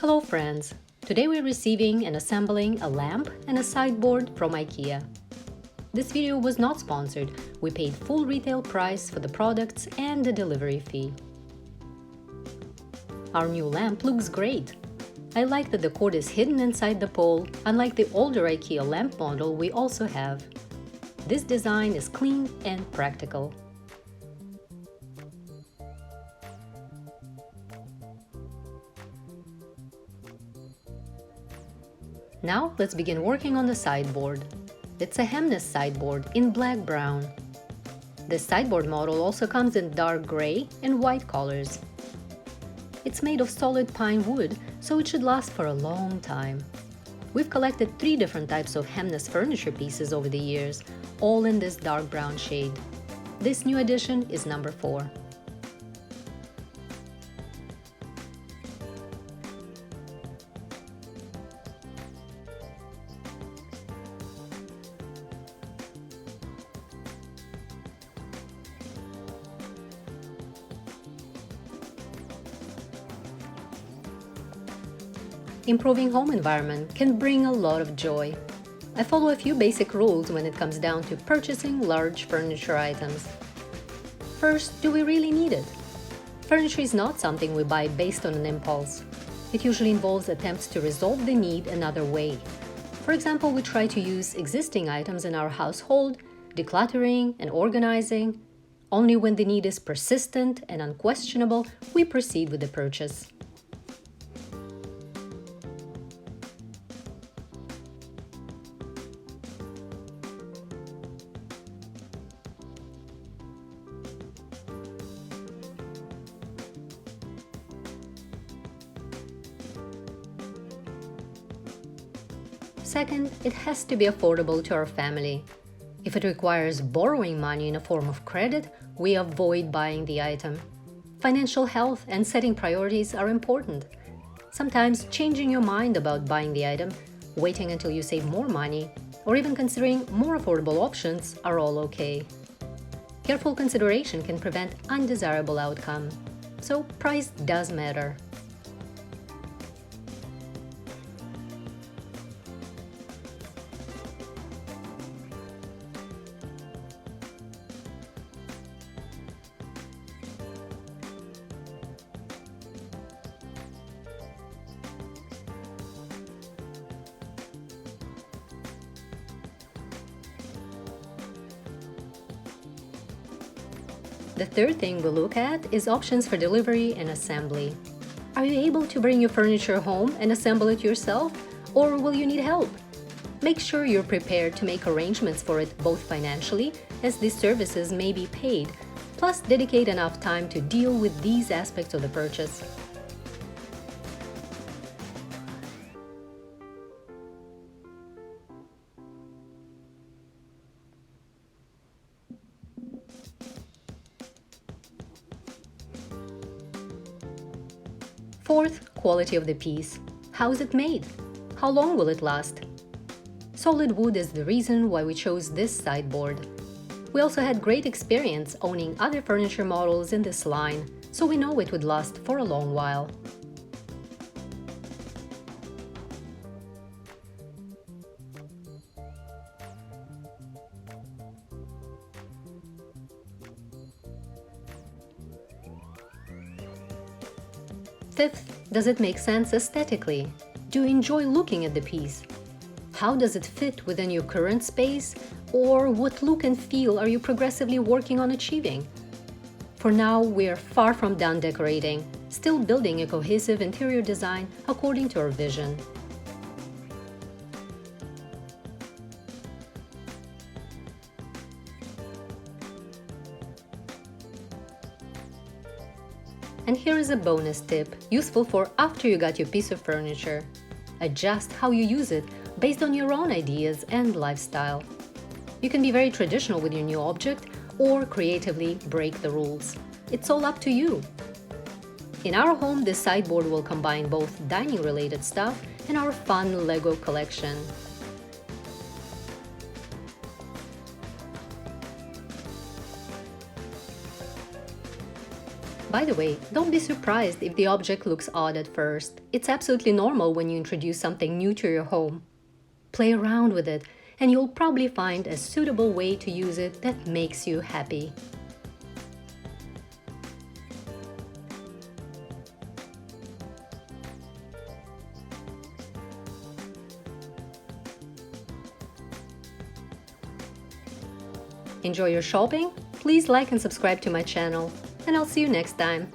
Hello friends! Today we're receiving and assembling a lamp and a sideboard from IKEA. This video was not sponsored. We paid full retail price for the products and the delivery fee. Our new lamp looks great. I like that the cord is hidden inside the pole, unlike the older IKEA lamp model we also have. This design is clean and practical. Now let's begin working on the sideboard. It's a Hemnes sideboard in black brown. This sideboard model also comes in dark gray and white colors. It's made of solid pine wood, so it should last for a long time. We've collected 3 different types of Hemnes furniture pieces over the years, all in this dark brown shade. This new addition is number 4. Improving home environment can bring a lot of joy. I follow a few basic rules when it comes down to purchasing large furniture items. First, do we really need it? Furniture is not something we buy based on an impulse. It usually involves attempts to resolve the need another way. For example, we try to use existing items in our household, decluttering and organizing. Only when the need is persistent and unquestionable, we proceed with the purchase. Second, it has to be affordable to our family. If it requires borrowing money in a form of credit, we avoid buying the item. Financial health and setting priorities are important. Sometimes changing your mind about buying the item, waiting until you save more money, or even considering more affordable options are all okay. Careful consideration can prevent undesirable outcome, so price does matter. The third thing we look at is options for delivery and assembly. Are you able to bring your furniture home and assemble it yourself, or will you need help? Make sure you're prepared to make arrangements for it both financially, as these services may be paid, plus dedicate enough time to deal with these aspects of the purchase. Fourth, quality of the piece. How is it made? How long will it last? Solid wood is the reason why we chose this sideboard. We also had great experience owning other furniture models in this line, so we know it would last for a long while. Fifth, does it make sense aesthetically? Do you enjoy looking at the piece? How does it fit within your current space? Or what look and feel are you progressively working on achieving? For now, we are far from done decorating, still building a cohesive interior design according to our vision. And here is a bonus tip, useful for after you got your piece of furniture. Adjust how you use it based on your own ideas and lifestyle. You can be very traditional with your new object or creatively break the rules. It's all up to you. In our home, this sideboard will combine both dining-related stuff and our fun Lego collection. By the way, don't be surprised if the object looks odd at first. It's absolutely normal when you introduce something new to your home. Play around with it, and you'll probably find a suitable way to use it that makes you happy. Enjoy your shopping? Please like and subscribe to my channel, and I'll see you next time.